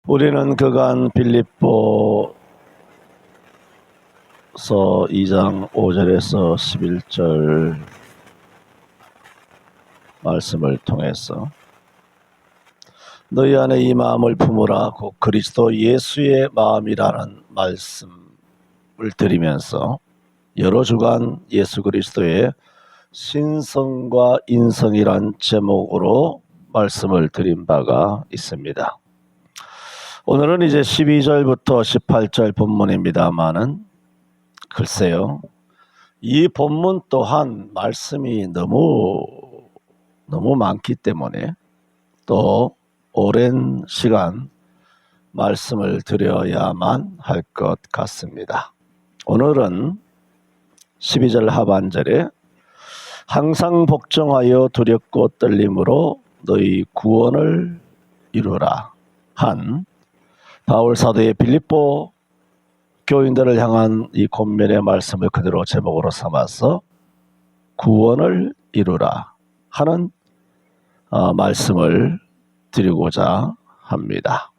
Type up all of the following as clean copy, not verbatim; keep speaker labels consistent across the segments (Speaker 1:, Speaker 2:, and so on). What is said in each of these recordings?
Speaker 1: 우리는 그간 빌립보서 2장 5절에서 11절 말씀을 통해서 너희 안에 이 마음을 품으라 곧 그리스도 예수의 마음이라는 말씀을 드리면서 여러 주간 예수 그리스도의 신성과 인성이란 제목으로 말씀을 드린 바가 있습니다. 오늘은 이제 12절부터 18절 본문입니다마는 글쎄요, 이 본문 또한 말씀이 너무 많기 때문에 또 오랜 시간 말씀을 드려야만 할 것 같습니다. 오늘은 12절 하반절에 항상 복종하여 두렵고 떨림으로 너희 구원을 이루라 한 바울 사도의 빌립보 교인들을 향한 이 권면의 말씀을 그대로 제목으로 삼아서 구원을 이루라 하는 말씀을 드리고자 합니다.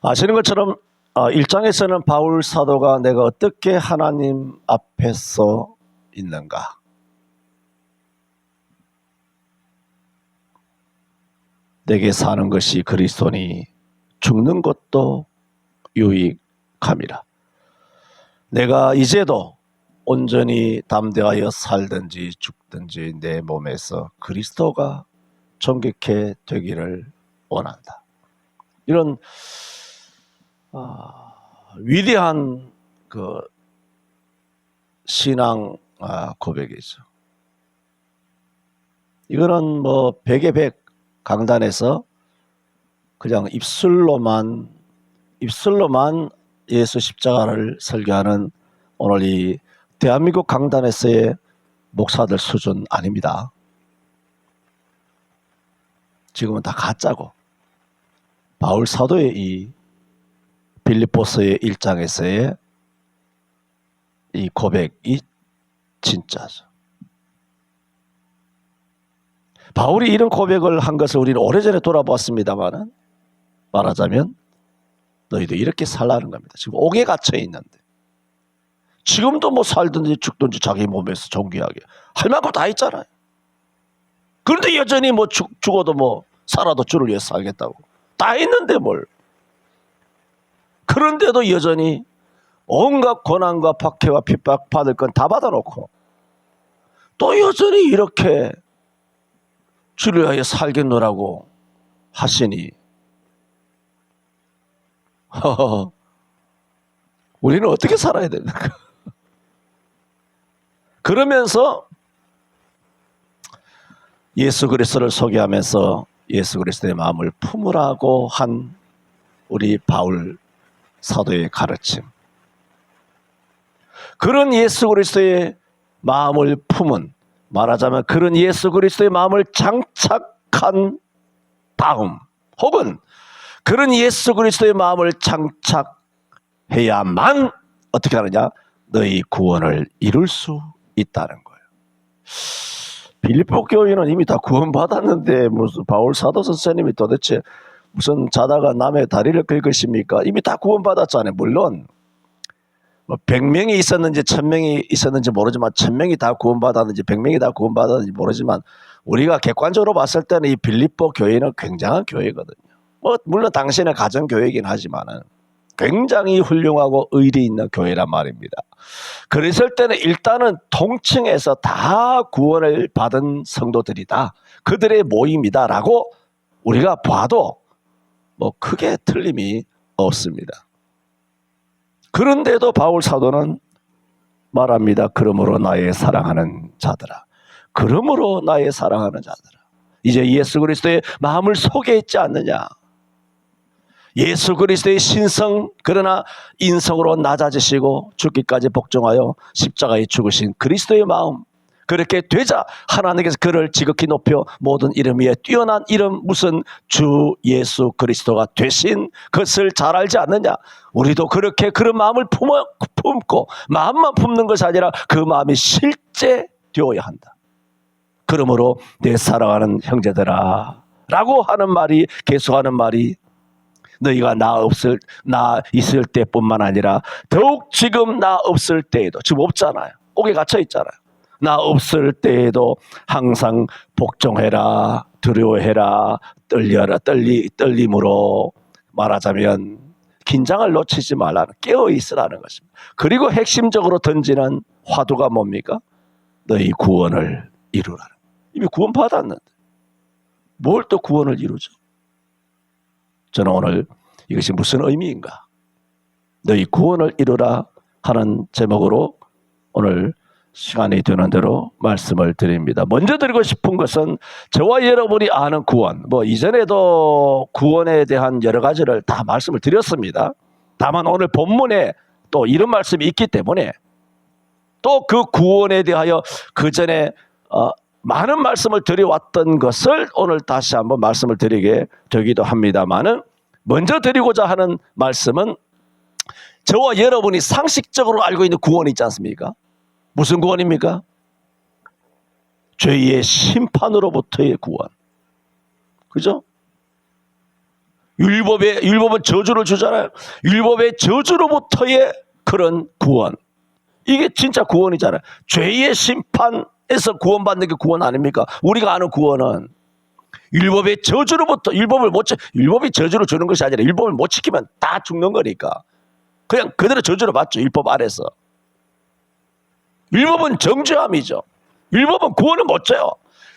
Speaker 1: 아시는 것처럼 1장에서는 바울 사도가 내가 어떻게 하나님 앞에서 있는가, 내게 사는 것이 그리스도니 죽는 것도 유익함이라. 내가 이제도 온전히 담대하여 살든지 죽든지 내 몸에서 그리스도가 존귀케 되기를 원한다. 이런 위대한 그 신앙 고백이죠. 이거는 뭐 100의 100 강단에서 그냥 입술로만 예수 십자가를 설교하는 오늘 이 대한민국 강단에서의 목사들 수준 아닙니다. 지금은 다 가짜고, 바울 사도의 이 빌립보서의 1장에서의 이 고백이 진짜죠. 바울이 이런 고백을 한 것을 우리는 오래전에 돌아보았습니다만, 말하자면 너희도 이렇게 살라는 겁니다. 지금 옥에 갇혀 있는데, 지금도 뭐 살든지 죽든지 자기 몸에서 존귀하게 할 만큼 다 있잖아요. 그런데 여전히 뭐 죽어도 뭐 살아도 주를 위해서 살겠다고 다 있는데 뭘. 그런데도 여전히 온갖 고난과 박해와 핍박 받을 건 다 받아놓고 또 여전히 이렇게 주를 위하여 살겠노라고 하시니 우리는 어떻게 살아야 됩니까? 그러면서 예수 그리스도를 소개하면서 예수 그리스도의 마음을 품으라고 한 우리 바울 사도의 가르침, 그런 예수 그리스도의 마음을 품은, 말하자면 그런 예수 그리스도의 마음을 장착한 다음, 혹은 그런 예수 그리스도의 마음을 장착해야만 어떻게 하느냐? 너희 구원을 이룰 수 있다는 거예요. 빌립보 교인은 이미 다 구원받았는데 무슨 바울 사도 선생님이 도대체 무슨 자다가 남의 다리를 긁으십니까? 이미 다 구원받았잖아요. 물론 뭐 100명이 있었는지 1000명이 있었는지 모르지만 1000명이 다 구원받았는지 100명이 다 구원받았는지 모르지만 우리가 객관적으로 봤을 때는 이 빌립보 교회는 굉장한 교회거든요. 뭐 물론 당신의 가정교회이긴 하지만은 굉장히 훌륭하고 의리 있는 교회란 말입니다. 그랬을 때는 일단은 통칭해서 다 구원을 받은 성도들이다, 그들의 모임이다라고 우리가 봐도 뭐 크게 틀림이 없습니다. 그런데도 바울 사도는 말합니다. 그러므로 나의 사랑하는 자들아, 그러므로 나의 사랑하는 자들아, 이제 예수 그리스도의 마음을 소개했지 않느냐. 예수 그리스도의 신성, 그러나 인성으로 낮아지시고 죽기까지 복종하여 십자가에 죽으신 그리스도의 마음, 그렇게 되자 하나님께서 그를 지극히 높여 모든 이름 위에 뛰어난 이름, 무슨 주 예수 그리스도가 되신 것을 잘 알지 않느냐. 우리도 그렇게 그런 마음을 품고 마음만 품는 것이 아니라 그 마음이 실제 되어야 한다. 그러므로 내 사랑하는 형제들아 라고 하는 말이, 계속하는 말이 너희가 나 있을 때뿐만 아니라 더욱 지금 나 없을 때에도, 지금 없잖아요. 옥에 갇혀 있잖아요. 나 없을 때에도 항상 복종해라, 두려워해라, 떨림으로 말하자면 긴장을 놓치지 말라는, 깨어 있으라는 것입니다. 그리고 핵심적으로 던지는 화두가 뭡니까? 너희 구원을 이루라는. 이미 구원 받았는데 뭘 또 구원을 이루죠? 저는 오늘 이것이 무슨 의미인가? 너희 구원을 이루라 하는 제목으로 오늘 시간이 되는 대로 말씀을 드립니다. 먼저 드리고 싶은 것은 저와 여러분이 아는 구원, 이전에도 구원에 대한 여러 가지를 다 말씀을 드렸습니다. 다만 오늘 본문에 또 이런 말씀이 있기 때문에 또 그 구원에 대하여 그 전에 많은 말씀을 드려왔던 것을 오늘 다시 한번 말씀을 드리게 되기도 합니다만은, 먼저 드리고자 하는 말씀은 저와 여러분이 상식적으로 알고 있는 구원이 있지 않습니까? 무슨 구원입니까? 죄의 심판으로부터의 구원. 그죠? 율법은 저주를 주잖아요. 율법의 저주로부터의 그런 구원. 이게 진짜 구원이잖아요. 죄의 심판에서 구원받는 게 구원 아닙니까? 우리가 아는 구원은 율법의 저주로부터, 율법이 저주를 주는 것이 아니라 율법을 못 지키면 다 죽는 거니까 그냥 그대로 저주를 받죠. 율법 아래서. 율법은 정죄함이죠. 율법은 구원을 못 줘요.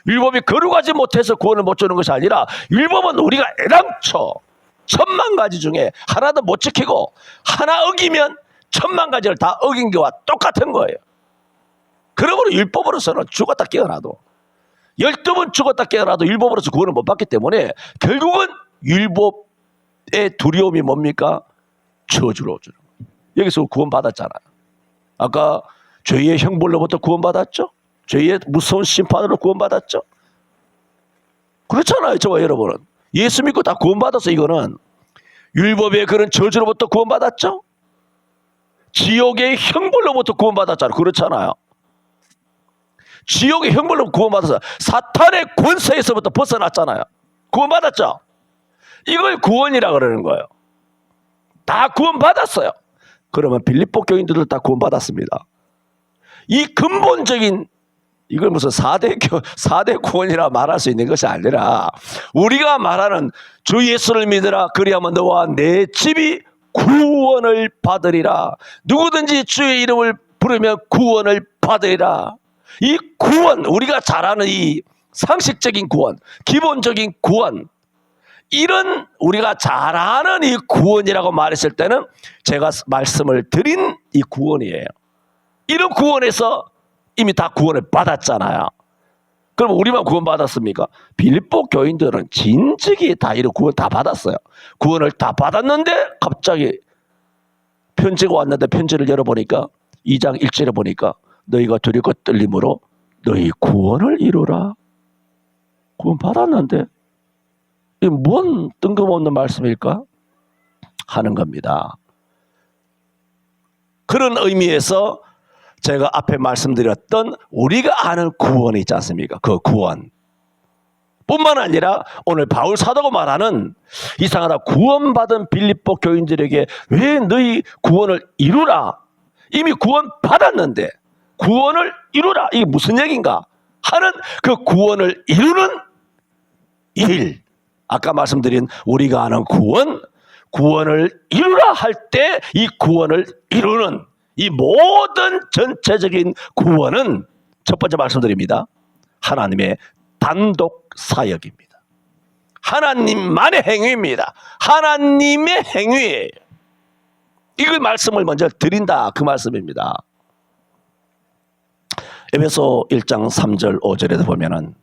Speaker 1: 율법이 거룩하지 못해서 구원을 못 주는 것이 아니라 율법은 우리가 애당초 1000,000가지 중에 하나도 못 지키고 하나 어기면 1000,000가지를 다 어긴 것과 똑같은 거예요. 그러므로 율법으로서는 죽었다 깨어나도, 12번 죽었다 깨어나도 율법으로서 구원을 못 받기 때문에 결국은 율법의 두려움이 뭡니까? 저주로 주는 거예요. 여기서 구원 받았잖아요. 아까 죄의 형벌로부터 구원받았죠? 죄의 무서운 심판으로 구원받았죠? 그렇잖아요. 저와 여러분은 예수 믿고 다 구원받아서 이거는 율법의 그런 저주로부터 구원받았죠? 지옥의 형벌로부터 구원받았잖아요. 그렇잖아요. 지옥의 형벌로 구원받아서 사탄의 권세에서부터 벗어났잖아요. 구원받았죠? 이걸 구원이라 그러는 거예요. 다 구원받았어요. 그러면 빌립보 교인들도 다 구원받았습니다. 이 근본적인, 이걸 무슨 4대 구원이라 말할 수 있는 것이 아니라 우리가 말하는 주 예수를 믿으라 그리하면 너와 내 집이 구원을 받으리라. 누구든지 주의 이름을 부르면 구원을 받으리라. 이 구원, 우리가 잘 아는 이 상식적인 구원, 기본적인 구원, 이런 우리가 잘 아는 이 구원이라고 말했을 때는 제가 말씀을 드린 이 구원이에요. 이런 구원에서 이미 다 구원을 받았잖아요. 그럼 우리만 구원 받았습니까? 빌립보 교인들은 진즉이 다 이런 구원 다 받았어요. 구원을 다 받았는데 갑자기 편지가 왔는데 편지를 열어보니까 2장 1절에 보니까 너희가 두렵고 떨림으로 너희 구원을 이루라. 구원 받았는데 이게 뭔 뜬금없는 말씀일까? 하는 겁니다. 그런 의미에서 제가 앞에 말씀드렸던 우리가 아는 구원이 있지 않습니까? 그 구원 뿐만 아니라 오늘 바울 사도가 말하는 이상하다 구원받은 빌립보 교인들에게 왜 너희 구원을 이루라? 이미 구원 받았는데 구원을 이루라. 이게 무슨 얘기인가? 하는 그 구원을 이루는 일. 아까 말씀드린 우리가 아는 구원을 이루라 할 때 이 구원을 이루는 이 모든 전체적인 구원은 첫 번째 말씀드립니다. 하나님의 단독 사역입니다. 하나님만의 행위입니다. 하나님의 행위예요. 이걸 말씀을 먼저 드린다 그 말씀입니다. 에베소 1장 3절 5절에도 보면은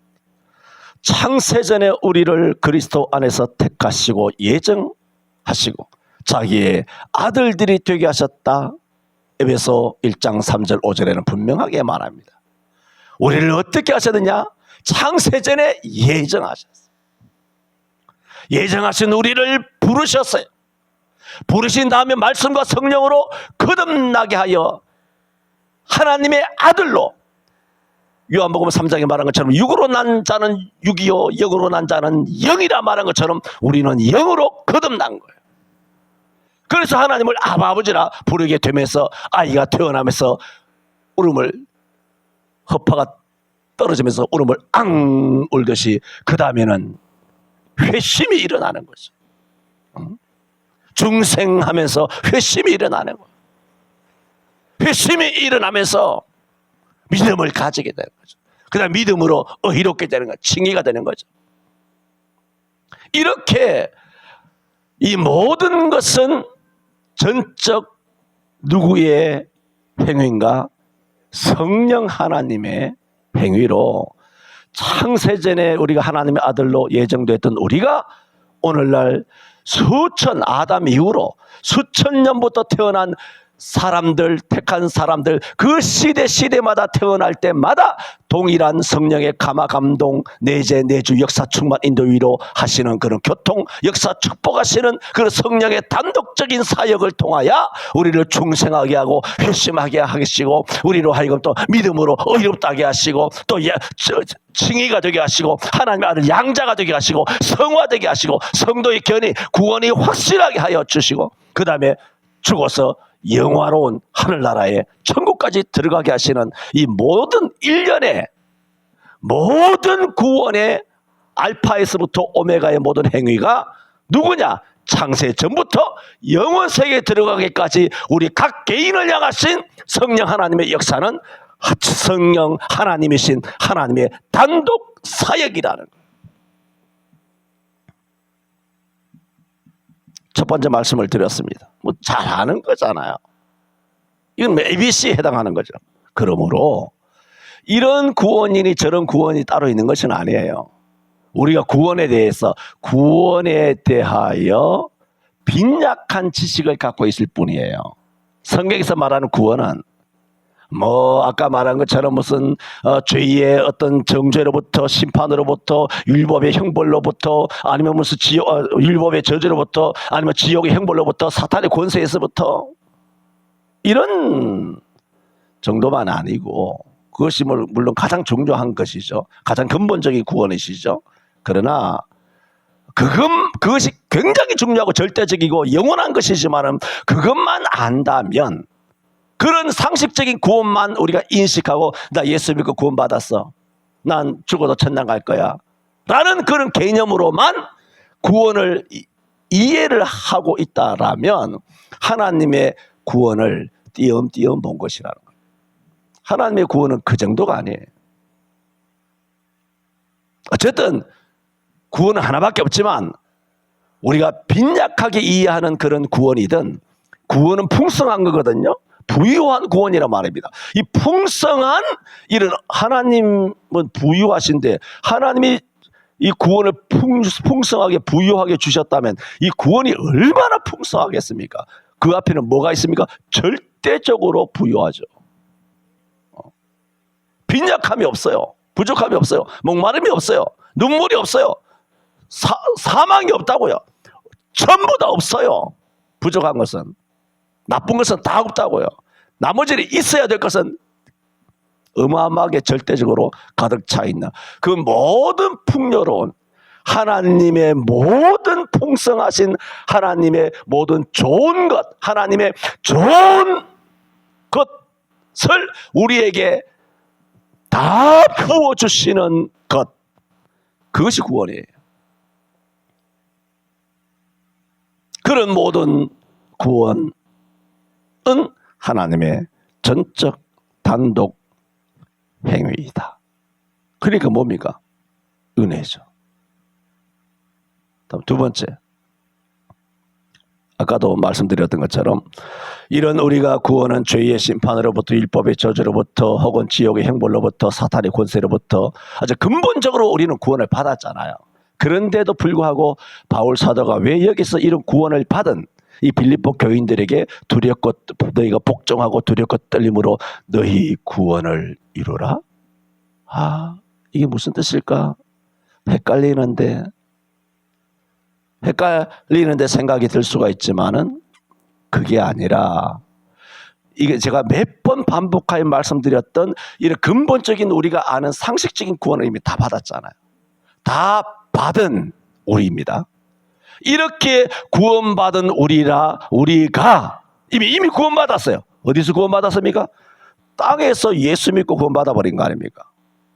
Speaker 1: 창세전에 우리를 그리스도 안에서 택하시고 예정하시고 자기의 아들들이 되게 하셨다. 에베소 1장 3절 5절에는 분명하게 말합니다. 우리를 어떻게 하셨느냐? 창세전에 예정하셨어요. 예정하신 우리를 부르셨어요. 부르신 다음에 말씀과 성령으로 거듭나게 하여 하나님의 아들로, 요한복음 3장에 말한 것처럼 육으로 난 자는 육이요 영으로 난 자는 영이라 말한 것처럼 우리는 영으로 거듭난 거예요. 그래서 하나님을 아버지라 부르게 되면서 아이가 태어나면서 울음을, 허파가 떨어지면서 울음을 앙 울듯이 그 다음에는 회심이 일어나는 거죠. 중생하면서 회심이 일어나는 거예요. 회심이 일어나면서 믿음을 가지게 되는 거죠. 그 다음 믿음으로 의롭게 되는 거예요. 칭의가 되는 거죠. 이렇게 이 모든 것은 전적 누구의 행위인가? 성령 하나님의 행위로 창세전에 우리가 하나님의 아들로 예정됐던 우리가 오늘날 수천, 아담 이후로 수천 년부터 태어난 사람들, 택한 사람들, 그 시대마다 태어날 때마다 동일한 성령의 감화 감동, 내재 내주 역사 충만 인도 위로 하시는 그런 교통 역사 축복하시는 그런 성령의 단독적인 사역을 통하여 우리를 중생하게 하고 회심하게 하시고 우리로 하여금 또 믿음으로 의롭다게 하시고 또 칭의가 되게 하시고 하나님의 아들 양자가 되게 하시고 성화되게 하시고 성도의 견이 구원이 확실하게 하여 주시고 그 다음에 죽어서 영화로운 하늘나라에 천국까지 들어가게 하시는 이 모든 일련의 모든 구원의 알파에서부터 오메가의 모든 행위가 누구냐? 창세 전부터 영원 세계에 들어가기까지 우리 각 개인을 향하신 성령 하나님의 역사는 성령 하나님이신 하나님의 단독 사역이라는 거예요. 첫 번째 말씀을 드렸습니다. 뭐 잘 아는 거잖아요. 이건 ABC에 해당하는 거죠. 그러므로 이런 구원이니 저런 구원이 따로 있는 것은 아니에요. 우리가 구원에 대하여 빈약한 지식을 갖고 있을 뿐이에요. 성경에서 말하는 구원은 뭐 아까 말한 것처럼 무슨 죄의 어떤 정죄로부터 심판으로부터 율법의 형벌로부터 아니면 무슨 율법의 저주로부터 아니면 지옥의 형벌로부터 사탄의 권세에서부터 이런 정도만 아니고 그것이 물론 가장 중요한 것이죠. 가장 근본적인 구원이시죠. 그러나 그것이 굉장히 중요하고 절대적이고 영원한 것이지만 그것만 안다면 그런 상식적인 구원만 우리가 인식하고 나 예수 믿고 구원받았어. 난 죽어도 천당 갈 거야. 라는 그런 개념으로만 구원을 이해를 하고 있다라면 하나님의 구원을 띄엄띄엄 본 것이라는 거예요. 하나님의 구원은 그 정도가 아니에요. 어쨌든 구원은 하나밖에 없지만 우리가 빈약하게 이해하는 그런 구원이든 구원은 풍성한 거거든요. 부유한 구원이란 말입니다. 이 풍성한 이런 하나님은 부유하신데 하나님이 이 구원을 풍성하게 부유하게 주셨다면 이 구원이 얼마나 풍성하겠습니까? 그 앞에는 뭐가 있습니까? 절대적으로 부유하죠. 빈약함이 없어요. 부족함이 없어요. 목마름이 없어요. 눈물이 없어요. 사망이 없다고요. 전부 다 없어요. 부족한 것은. 나쁜 것은 다 없다고요. 나머지는 있어야 될 것은 어마어마하게 절대적으로 가득 차 있는 그 모든 풍요로운 하나님의 모든 풍성하신 하나님의 모든 좋은 것, 하나님의 좋은 것을 우리에게 다 부어주시는 것, 그것이 구원이에요. 그런 모든 구원은 하나님의 전적 단독 행위이다. 그러니까 뭡니까? 은혜죠. 다음 두 번째, 아까도 말씀드렸던 것처럼 이런 우리가 구원은 죄의 심판으로부터 율법의 저주로부터 혹은 지옥의 형벌로부터 사탄의 권세로부터 아주 근본적으로 우리는 구원을 받았잖아요. 그런데도 불구하고 바울 사도가 왜 여기서 이런 구원을 받은 이 빌립보 교인들에게 두렵고 너희가 복종하고 두렵고 떨림으로 너희 구원을 이루라? 이게 무슨 뜻일까? 헷갈리는데 생각이 들 수가 있지만은 그게 아니라 이게 제가 몇 번 반복하여 말씀드렸던 이런 근본적인 우리가 아는 상식적인 구원을 이미 다 받았잖아요. 다 받은 우리입니다. 이렇게 구원받은 우리가 이미 구원받았어요. 어디서 구원받았습니까? 땅에서 예수 믿고 구원받아버린 거 아닙니까?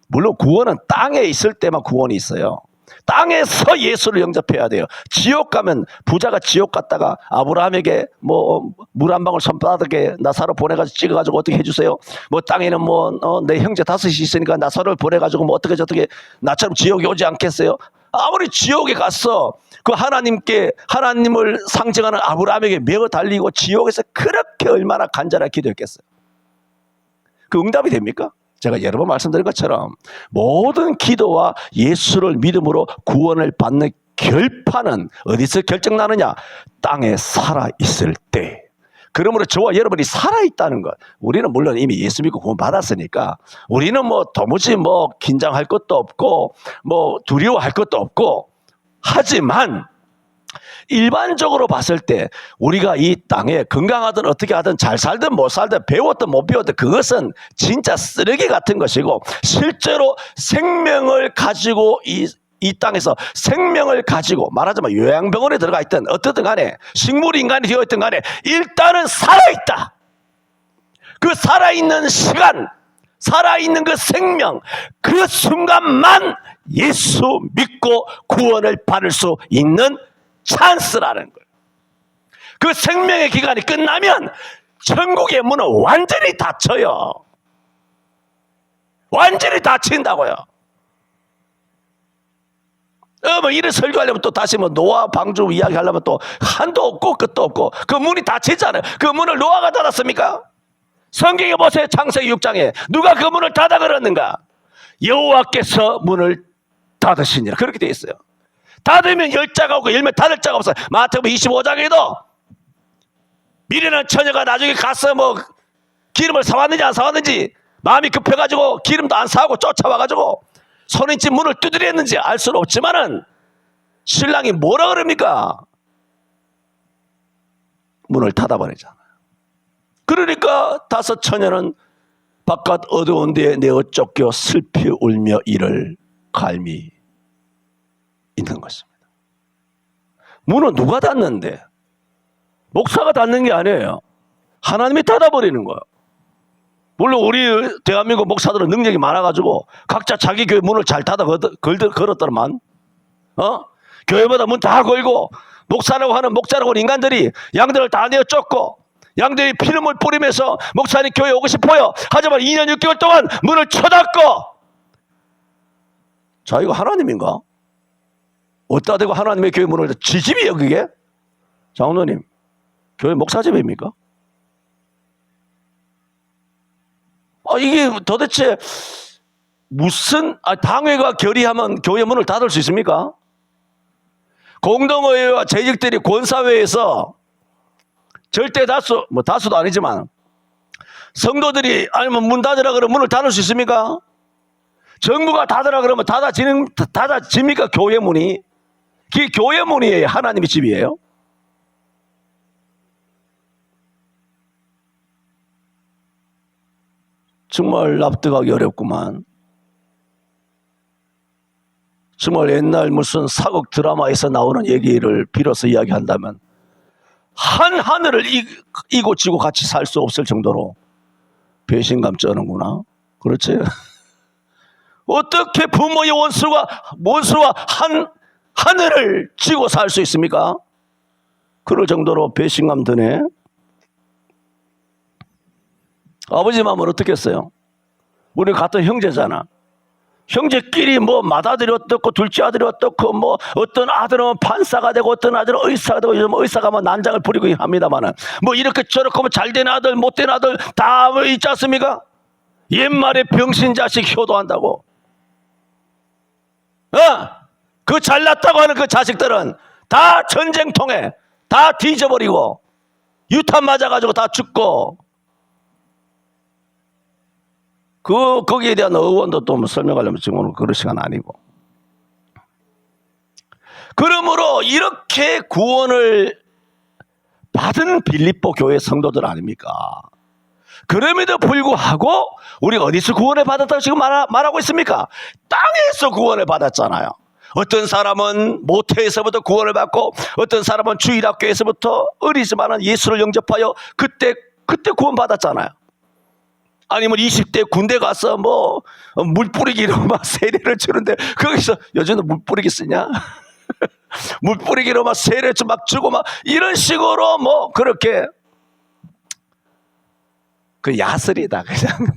Speaker 1: 물론 구원은 땅에 있을 때만 구원이 있어요. 땅에서 예수를 영접해야 돼요. 지옥 가면, 부자가 지옥 갔다가 아브라함에게 물 한 방울 손바닥에 나사로 보내가지고 찍어가지고 어떻게 해주세요? 땅에는 내 형제 5이 있으니까 나사로를 보내가지고 어떻게 저떻게 나처럼 지옥에 오지 않겠어요? 아무리 지옥에 갔어, 그 하나님을 상징하는 아브라함에게 매어 달리고 지옥에서 그렇게 얼마나 간절하게 기도했겠어요? 그 응답이 됩니까? 제가 여러 번 말씀드린 것처럼 모든 기도와 예수를 믿음으로 구원을 받는 결판은 어디서 결정나느냐? 땅에 살아있을 때. 그러므로 저와 여러분이 살아있다는 것, 우리는 물론 이미 예수 믿고 구원 받았으니까 우리는 도무지 긴장할 것도 없고 두려워할 것도 없고, 하지만 일반적으로 봤을 때 우리가 이 땅에 건강하든 어떻게 하든 잘 살든 못 살든 배웠든 못 배웠든 그것은 진짜 쓰레기 같은 것이고, 실제로 생명을 가지고 이 땅에서 생명을 가지고, 말하자면 요양병원에 들어가 있든 어떻든 간에 식물 인간이 되어 있든 간에 일단은 살아있다. 그 살아있는 시간, 살아있는 그 생명, 그 순간만 예수 믿고 구원을 받을 수 있는 찬스라는 거예요. 그 생명의 기간이 끝나면 천국의 문은 완전히 닫혀요. 완전히 닫힌다고요. 이를 설교하려면 또 다시 노아 방주 이야기 하려면 또 한도 없고 끝도 없고, 그 문이 닫히잖아요. 그 문을 노아가 닫았습니까? 성경에 보세요. 창세기 6장에 누가 그 문을 닫아 걸었는가? 여호와께서 문을 닫으시니라, 그렇게 되어 있어요. 닫으면 열 자가 없고 열면 닫을 자가 없어요. 마태복음 25장에도 미련한 처녀가 나중에 가서 기름을 사왔는지 안 사왔는지 마음이 급해가지고 기름도 안 사고 쫓아와가지고 손인집 문을 두드렸는지 알 수는 없지만은 신랑이 뭐라 그럽니까? 문을 닫아버리잖아요. 그러니까 5 처녀는 바깥 어두운 데에 내어 쫓겨 슬피 울며 이를 갈미 있는 것입니다. 문은 누가 닫는데? 목사가 닫는 게 아니에요. 하나님이 닫아버리는 거예요. 물론 우리 대한민국 목사들은 능력이 많아가지고 각자 자기 교회 문을 잘 닫아 걸었더만, 교회마다 문 다 걸고 목사라고 하는 인간들이 양들을 다 내어 쫓고 양들이 피눈물 뿌리면서 목사님 교회 오고 싶어요 하지만 2년 6개월 동안 문을 쳐닫고, 자, 이거 하나님인가? 어디다 대고 하나님의 교회 문을 지집이에요 그게? 장로님, 교회 목사집입니까? 이게 도대체 무슨 당회가 결의하면 교회 문을 닫을 수 있습니까? 공동의회와 재직들이 권사회에서 절대 다수, 다수도 아니지만 성도들이 아니면 문 닫으라 그러면 문을 닫을 수 있습니까? 정부가 닫으라 그러면 닫아집니까? 교회 문이? 그게 교회 문이에요? 하나님의 집이에요? 정말 납득하기 어렵구만. 정말 옛날 무슨 사극 드라마에서 나오는 얘기를 빌어서 이야기한다면 한 하늘을 이고 지고 같이 살 수 없을 정도로 배신감 쩌는구나. 그렇지? 어떻게 부모의 원수와 한 하늘을 지고 살 수 있습니까? 그럴 정도로 배신감 드네. 아버지 마음은 어떻겠어요? 우리 같은 형제잖아. 형제끼리 맏아들이 어떻고 둘째 아들이 어떻고 어떤 아들은 판사가 되고 어떤 아들은 의사가 되고 요즘 의사가 난장을 부리고 합니다만은 이렇게 저렇게 잘된 아들 못된 아들 다 있지 않습니까? 옛말에 병신 자식 효도한다고. 그 잘났다고 하는 그 자식들은 다 전쟁통에 다 뒤져버리고 유탄 맞아가지고 다 죽고, 거기에 대한 의원도 또 설명하려면 지금 오늘 그럴 시간 아니고. 그러므로 이렇게 구원을 받은 빌립보 교회 성도들 아닙니까? 그럼에도 불구하고 우리가 어디서 구원을 받았다고 지금 말하고 있습니까? 땅에서 구원을 받았잖아요. 어떤 사람은 모태에서부터 구원을 받고 어떤 사람은 주일학교에서부터 어리지만은 예수를 영접하여 그때 구원 받았잖아요. 아니면 20대 군대 가서 뭐 물 뿌리기로 막 세례를 주는데 거기서 요즘은 물 뿌리기 쓰냐? 물 뿌리기로 막 세례 막 주고 막 이런 식으로 뭐 그렇게 그 야설이다 그냥.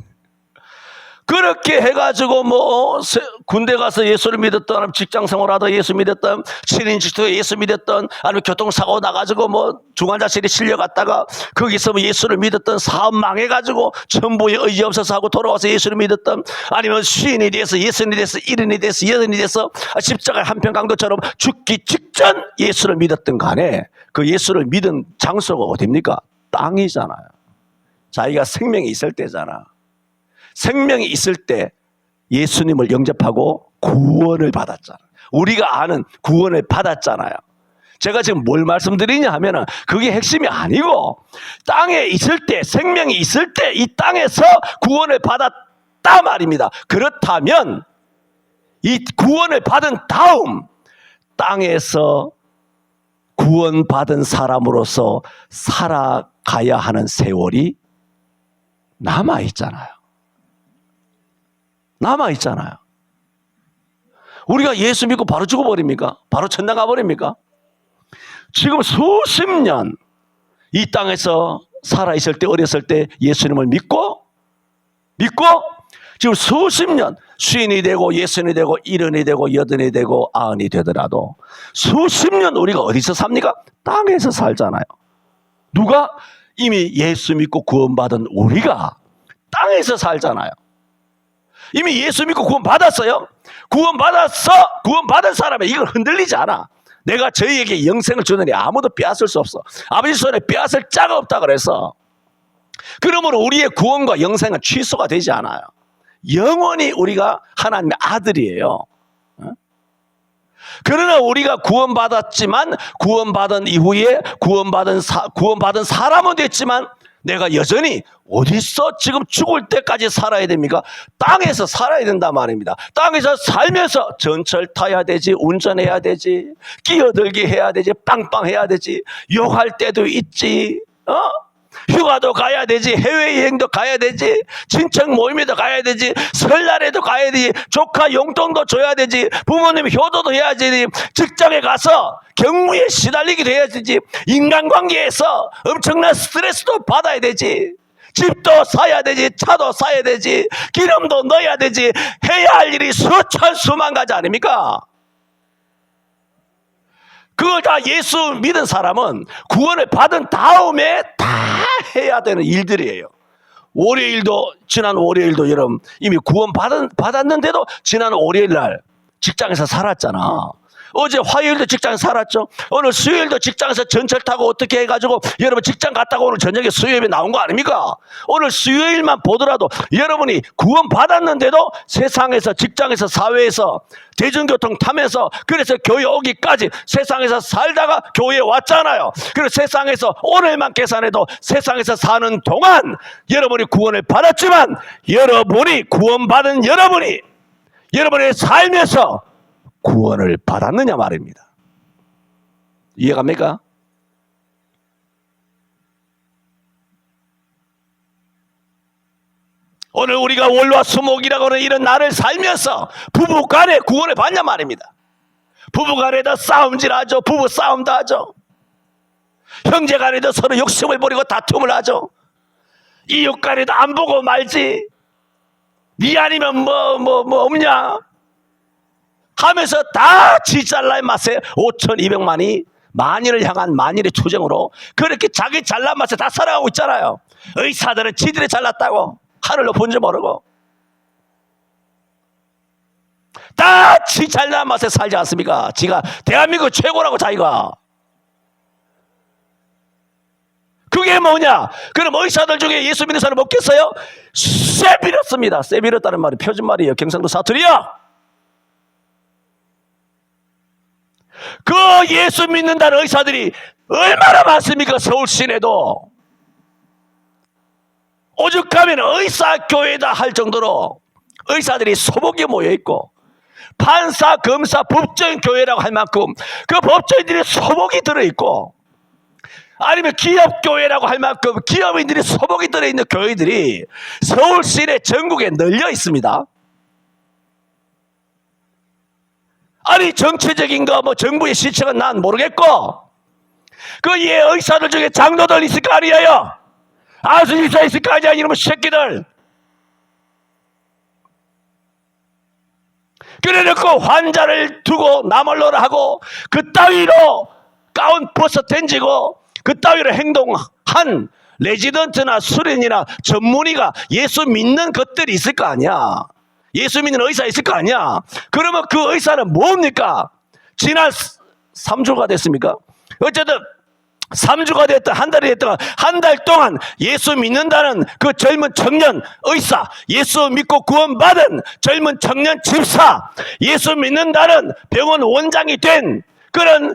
Speaker 1: 그렇게 해가지고 뭐 군대 가서 예수를 믿었던, 직장 생활하다 예수 믿었던, 친인직도 예수 믿었던, 아니면 교통사고 나가지고 뭐 중환자실에 실려갔다가 거기서 뭐 예수를 믿었던, 사업 망해가지고 전부에 의지 없어서 하고 돌아와서 예수를 믿었던, 아니면 시인이 돼서 예수인이 돼서 일인이 돼서 여인이 돼서 십자가 한편 강도처럼 죽기 직전 예수를 믿었던 간에 그 예수를 믿은 장소가 어딥니까? 땅이잖아요. 자기가 생명이 있을 때잖아. 생명이 있을 때 예수님을 영접하고 구원을 받았잖아요. 우리가 아는 구원을 받았잖아요. 제가 지금 뭘 말씀드리냐 하면은 그게 핵심이 아니고 땅에 있을 때, 생명이 있을 때 이 땅에서 구원을 받았다 말입니다. 그렇다면 이 구원을 받은 다음 땅에서 구원받은 사람으로서 살아가야 하는 세월이 남아있잖아요. 남아있잖아요. 우리가 예수 믿고 바로 죽어버립니까? 바로 천당 가버립니까? 지금 수십 년 이 땅에서 살아있을 때, 어렸을 때 예수님을 믿고 지금 수십 년 쉰이 되고 예순이 되고 일흔이 되고 여든이 되고 아흔이 되더라도 수십 년 우리가 어디서 삽니까? 땅에서 살잖아요. 누가? 이미 예수 믿고 구원받은 우리가 땅에서 살잖아요. 이미 예수 믿고 구원 받았어요. 구원받은 사람은 이걸 흔들리지 않아. 내가 저희에게 영생을 주느니 아무도 빼앗을 수 없어. 아버지 손에 빼앗을 자가 없다 그래서. 그러므로 우리의 구원과 영생은 취소가 되지 않아요. 영원히 우리가 하나님의 아들이에요. 그러나 우리가 구원받았지만 구원받은 이후에 구원받은 사람은 됐지만 내가 여전히 어디서 지금 죽을 때까지 살아야 됩니까? 땅에서 살아야 된단 말입니다. 땅에서 살면서 전철 타야 되지, 운전해야 되지, 끼어들기 해야 되지, 빵빵해야 되지, 욕할 때도 있지, 휴가도 가야 되지, 해외여행도 가야 되지, 친척 모임에도 가야 되지, 설날에도 가야 되지, 조카 용돈도 줘야 되지, 부모님 효도도 해야 되지, 직장에 가서 경무에 시달리기도 해야 되지, 인간관계에서 엄청난 스트레스도 받아야 되지, 집도 사야 되지, 차도 사야 되지, 기름도 넣어야 되지, 해야 할 일이 수천 수만 가지 아닙니까? 그걸 다 예수 믿은 사람은 구원을 받은 다음에 다 해야 되는 일들이에요. 지난 월요일도 여러분 이미 구원 받았는데도 지난 월요일 날 직장에서 살았잖아. 어제 화요일도 직장에서 살았죠. 오늘 수요일도 직장에서 전철 타고 어떻게 해가지고 여러분 직장 갔다가 오늘 저녁에 수요일에 나온 거 아닙니까? 오늘 수요일만 보더라도 여러분이 구원 받았는데도 세상에서, 직장에서, 사회에서, 대중교통 타면서, 그래서 교회 오기까지 세상에서 살다가 교회에 왔잖아요. 그래서 세상에서 오늘만 계산해도 세상에서 사는 동안 여러분이 구원을 받았지만 여러분이 구원받은 여러분이 살면서 구원을 받았느냐 말입니다. 이해갑니까? 오늘 우리가 월화수목이라고 하는 이런 날을 살면서 부부간에 구원을 받냐 말입니다. 부부간에도 싸움질하죠. 부부 싸움도 하죠. 형제간에도 서로 욕심을 부리고 다툼을 하죠. 이웃간에도 안 보고 말지. 네 아니면 뭐 없냐 하면서 다 지 잘난 맛에 5,200만이 만인을 향한 만인의 투쟁으로 그렇게 자기 잘난 맛에 다 살아가고 있잖아요. 의사들은 지들이 잘났다고 하늘로 본 줄 모르고 다 지 잘난 맛에 살지 않습니까? 지가 대한민국 최고라고 자기가. 그게 뭐냐? 그럼 의사들 중에 예수 믿는 사람 없겠어요? 쇠빌었습니다. 쇠빌었다는 말이 표준말이에요. 경상도 사투리야. 그 예수 믿는다는 의사들이 얼마나 많습니까? 서울 시내도. 오죽하면 의사교회다 할 정도로 의사들이 소복이 모여있고 판사, 검사, 법조인 교회라고 할 만큼 그 법조인들이 소복이 들어있고, 아니면 기업교회라고 할 만큼 기업인들이 소복이 들어있는 교회들이 서울 시내 전국에 널려 있습니다. 아니, 정치적인 거 뭐 정부의 시책은 난 모르겠고, 그 예 의사들 중에 장로들 있을 거 아니에요. 안수집사 있을 거 아니야, 이놈의 새끼들. 그래놓고 환자를 두고 나몰라라 하고 그 따위로 가운 벗어 던지고 그 따위로 행동한 레지던트나 수련이나 전문의가 예수 믿는 것들이 있을 거 아니야. 예수 믿는 의사 있을 거 아니야. 그러면 그 의사는 뭡니까? 지난 3주가 됐습니까? 어쨌든 3주가 됐든 한 달이 됐든 한 달 동안 예수 믿는다는 그 젊은 청년 의사, 예수 믿고 구원받은 젊은 청년 집사, 예수 믿는다는 병원 원장이 된 그런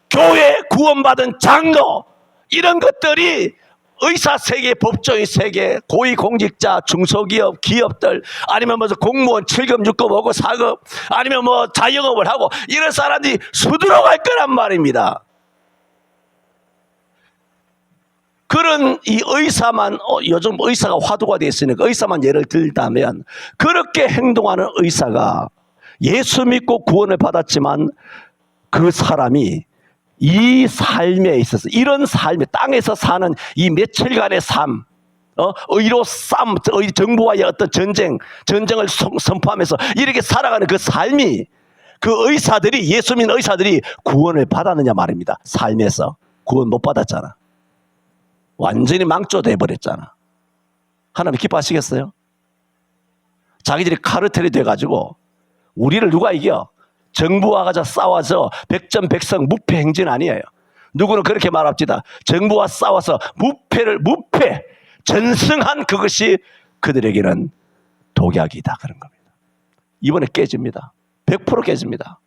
Speaker 1: 교회 구원받은 장로, 이런 것들이 의사 세계, 법조인 세계, 고위공직자, 중소기업, 기업들, 아니면 뭐 공무원 7급, 6급, 5급, 4급, 아니면 뭐 자영업을 하고 이런 사람들이 수두룩할 거란 말입니다. 그런 이 의사만, 요즘 의사가 화두가 되어 있으니까 의사만 예를 들다면, 그렇게 행동하는 의사가 예수 믿고 구원을 받았지만 그 사람이 이 삶에 있어서, 이런 삶에, 땅에서 사는 이 며칠간의 삶, 의로 싸움, 정부와의 어떤 전쟁을 선포하면서 이렇게 살아가는 그 삶이, 그 의사들이, 예수 믿는 의사들이 구원을 받았느냐 말입니다. 삶에서 구원 못 받았잖아. 완전히 망조돼 버렸잖아. 하나님 기뻐하시겠어요? 자기들이 카르텔이 돼가지고 우리를 누가 이겨? 정부와 가서 싸워서 백전백승 무패 행진 아니에요. 누구는 그렇게 말합니다. 정부와 싸워서 무패 전승한 그것이 그들에게는 독약이다, 그런 겁니다. 이번에 깨집니다. 100% 깨집니다.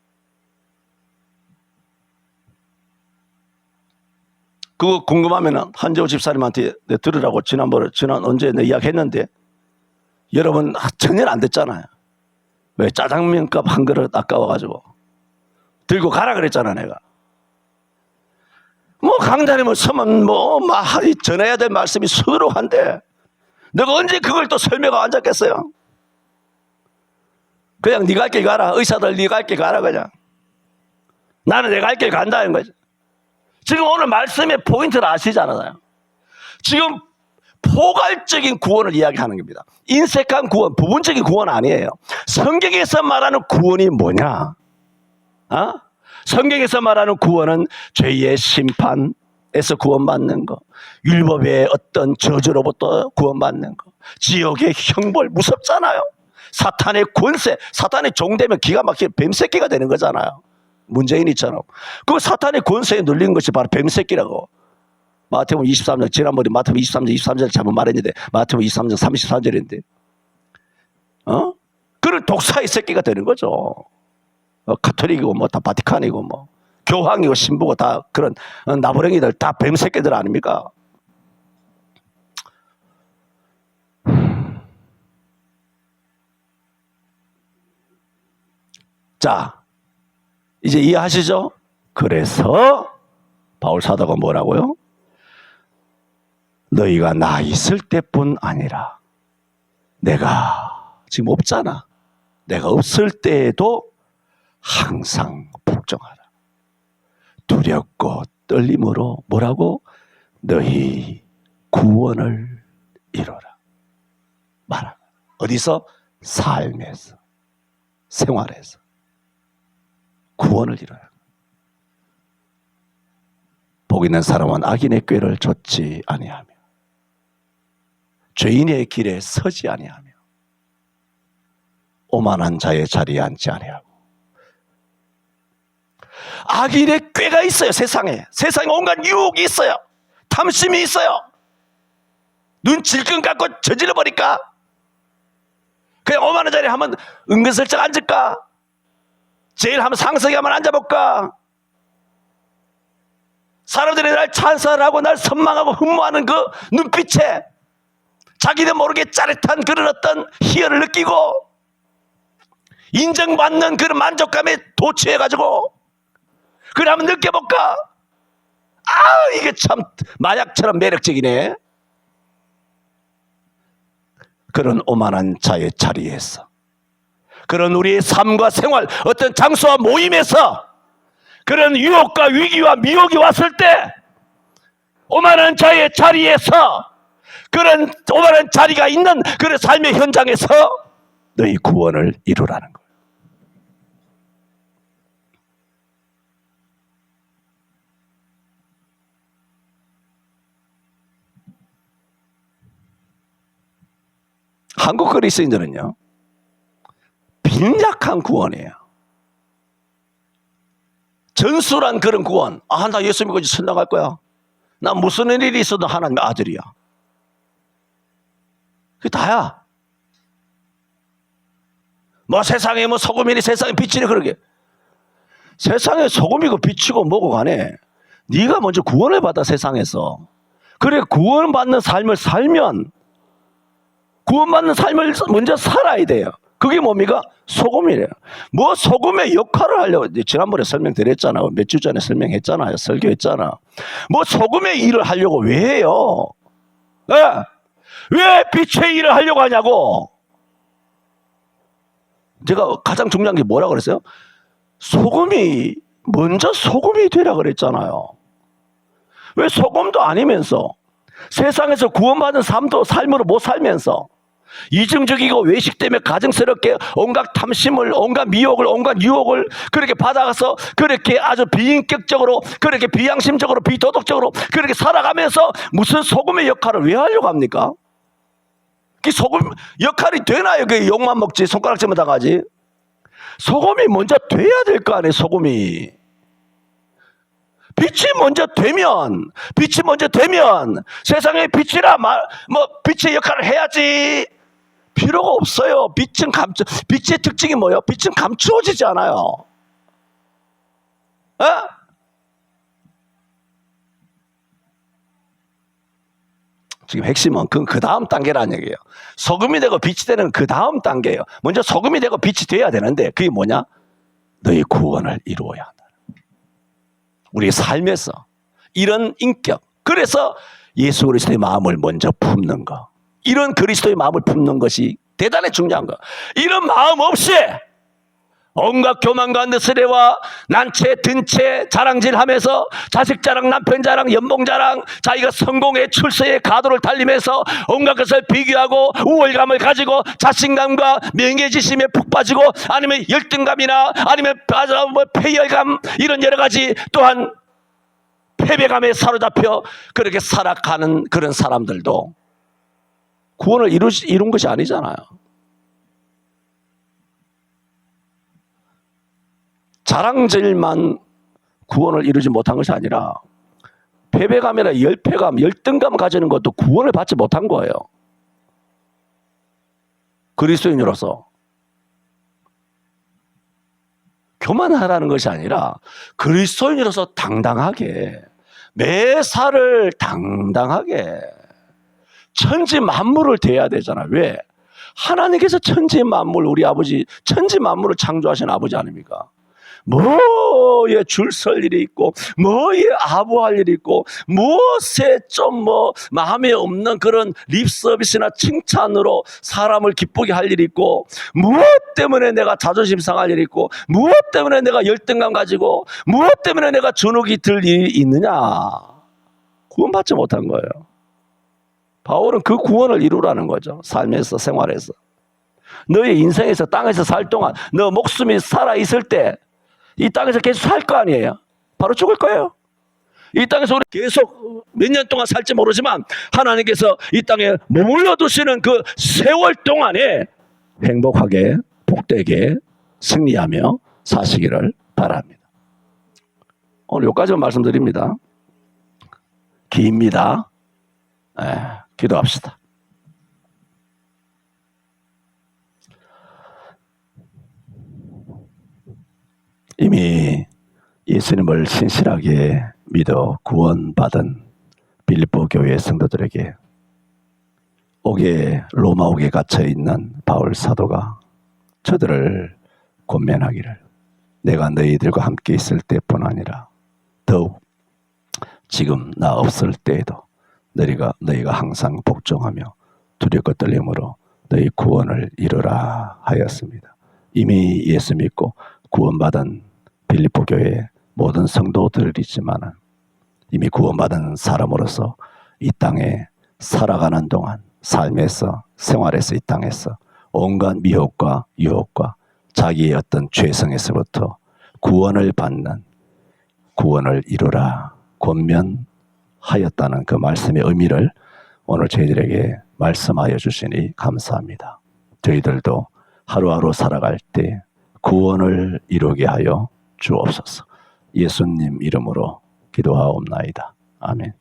Speaker 1: 그거 궁금하면 한재호 집사님한테 들으라고 지난 언제 내 이야기 했는데, 여러분 전혀 안 됐잖아요. 왜? 짜장면값 한 그릇 아까워가지고 들고 가라 그랬잖아. 내가 뭐 강단님을 서면 뭐 전해야 될 말씀이 수두룩한데 내가 언제 그걸 또 설명하고 앉았겠어요? 그냥 네가 갈 길 가라. 의사들 네가 갈 길 가라. 그냥 나는 내가 갈 길 간다는 거지. 지금 오늘 말씀의 포인트를 아시잖아요. 지금 포괄적인 구원을 이야기하는 겁니다. 인색한 구원, 부분적인 구원 아니에요. 성경에서 말하는 구원이 뭐냐? 성경에서 말하는 구원은 죄의 심판에서 구원받는 거, 율법의 어떤 저주로부터 구원받는 거, 지옥의 형벌, 무섭잖아요. 사탄의 권세, 사탄의 종되면 기가 막히게 뱀새끼가 되는 거잖아요. 문재인이처럼. 그 사탄의 권세에 눌린 것이 바로 뱀새끼라고. 마태복음 23장, 지난번에 마태복음 23장 잘못 말했는데 마태복음 23장 33절인데 그런 독사의 새끼가 되는 거죠. 가톨릭이고 뭐 다 바티칸이고 뭐 교황이고 신부고 다 그런 나부랭이들 다 뱀새끼들 아닙니까? 자, 이제 이해하시죠? 그래서 바울 사도가 뭐라고요? 너희가 나 있을 때뿐 아니라, 내가 지금 없잖아. 내가 없을 때에도 항상 복종하라. 두렵고 떨림으로 뭐라고? 너희 구원을 이루라. 말하라. 어디서? 삶에서, 생활에서 구원을 이루라. 복 있는 사람은 악인의 꾀를 좇지 아니하며 죄인의 길에 서지 아니하며 오만한 자의 자리에 앉지 아니하고. 악인의 꾀가 있어요. 세상에 온갖 유혹이 있어요. 탐심이 있어요. 눈 질끈 감고 저질러 버릴까? 그냥 오만한 자리에 한번 은근슬쩍 앉을까? 제일 한번 상석에 한번 앉아볼까? 사람들이 날 찬사하고 날 선망하고 흠모하는 그 눈빛에 자기도 모르게 짜릿한 그런 어떤 희열을 느끼고, 인정받는 그런 만족감에 도취해가지고 그래 한번 느껴볼까? 아, 이게 참 마약처럼 매력적이네. 그런 오만한 자의 자리에서, 그런 우리의 삶과 생활, 어떤 장소와 모임에서 그런 유혹과 위기와 미혹이 왔을 때 오만한 자의 자리에서, 그런 오만한 자리가 있는 그런 삶의 현장에서 너희 구원을 이루라는 거예요. 한국 그리스도인들은요, 빈약한 구원이에요. 전술한 그런 구원. 아, 나 예수 믿고 이제 천당 갈 거야. 나 무슨 일이 있어도 하나님의 아들이야. 그게 다야. 뭐 세상에 뭐 소금이니 세상에 빛이니 그러게. 세상에 소금이고 빛이고 뭐고 간에 네가 먼저 구원을 받아 세상에서. 그래 구원받는 삶을 살면, 구원받는 삶을 먼저 살아야 돼요. 그게 뭡니까? 소금이래요. 뭐 소금의 역할을 하려고, 지난번에 설명드렸잖아요. 몇 주 전에 설명했잖아요. 설교했잖아. 뭐 소금의 일을 하려고 왜 해요? 네? 왜 빛의 일을 하려고 하냐고. 제가 가장 중요한 게 뭐라 그랬어요? 소금이 먼저 소금이 되라 그랬잖아요. 왜 소금도 아니면서 세상에서 구원받은 삶으로 못 살면서 이중적이고 외식 때문에 가증스럽게 온갖 탐심을, 온갖 미혹을, 온갖 유혹을 그렇게 받아가서 그렇게 아주 비인격적으로, 그렇게 비양심적으로, 비도덕적으로 그렇게 살아가면서 무슨 소금의 역할을 왜 하려고 합니까? 그 소금 역할이 되나요? 그 욕만 먹지 손가락질만 당하지. 소금이 먼저 돼야 될 거 아니에요. 소금이 빛이 먼저 되면 세상의 빛이라 뭐 빛의 역할을 해야지. 필요가 없어요. 빛의 특징이 뭐예요? 빛은 감추어지지 않아요. 어? 지금 핵심은 그 다음 단계라는 얘기예요. 소금이 되고 빛이 되는 그 다음 단계예요. 먼저 소금이 되고 빛이 돼야 되는데 그게 뭐냐? 너희 구원을 이루어야 한다. 우리의 삶에서 이런 인격, 그래서 예수 그리스도의 마음을 먼저 품는 거, 이런 그리스도의 마음을 품는 것이 대단히 중요한 거. 이런 마음 없이 온갖 교만과 느스레와 난채, 든채, 자랑질하면서 자식 자랑, 남편 자랑, 연봉 자랑, 자기가 성공의 출세의 가도를 달리면서 온갖 것을 비교하고 우월감을 가지고 자신감과 명예지심에 푹 빠지고, 아니면 열등감이나 아니면 폐열감, 이런 여러 가지, 또한 패배감에 사로잡혀 그렇게 살아가는 그런 사람들도 구원을 이룬 것이 아니잖아요. 자랑질만 구원을 이루지 못한 것이 아니라 패배감이나 열패감, 열등감 가지는 것도 구원을 받지 못한 거예요. 그리스도인으로서 교만하라는 것이 아니라 그리스도인으로서 당당하게, 매사를 당당하게 천지 만물을 대해야 되잖아요. 왜? 하나님께서 천지 만물, 우리 아버지 천지 만물을 창조하신 아버지 아닙니까? 뭐에 줄 설 일이 있고, 뭐에 아부할 일이 있고, 무엇에 좀 마음에 없는 그런 립 서비스나 칭찬으로 사람을 기쁘게 할 일이 있고, 무엇 때문에 내가 자존심 상할 일이 있고, 무엇 때문에 내가 열등감 가지고, 무엇 때문에 내가 주눅이 들 일이 있느냐? 구원받지 못한 거예요. 바울은 그 구원을 이루라는 거죠. 삶에서, 생활에서. 너의 인생에서, 땅에서 살 동안, 너 목숨이 살아있을 때 이 땅에서 계속 살 거 아니에요. 바로 죽을 거예요. 이 땅에서 우리 계속 몇 년 동안 살지 모르지만 하나님께서 이 땅에 머물러 두시는 그 세월 동안에 행복하게, 복되게 승리하며 사시기를 바랍니다. 오늘 여기까지만 말씀드립니다. 깁니다. 기도합시다. 이미 예수님을 신실하게 믿어 구원받은 빌립보 교회 성도들에게 로마 옥에 갇혀있는 바울 사도가 저들을 권면하기를 내가 너희들과 함께 있을 때뿐 아니라 더욱 지금 나 없을 때에도 너희가 항상 복종하며 두렵고 떨림으로 너희 구원을 이루라 하였습니다. 이미 예수 믿고 구원받은 빌립보 교회의 모든 성도들이지만 이미 구원받은 사람으로서 이 땅에 살아가는 동안 삶에서 생활에서 이 땅에서 온갖 미혹과 유혹과 자기의 어떤 죄성에서부터 구원을 받는 구원을 이루라 권면하였다는 그 말씀의 의미를 오늘 저희들에게 말씀하여 주시니 감사합니다. 저희들도 하루하루 살아갈 때 구원을 이루게 하여 주옵소서. 예수님 이름으로 기도하옵나이다. 아멘.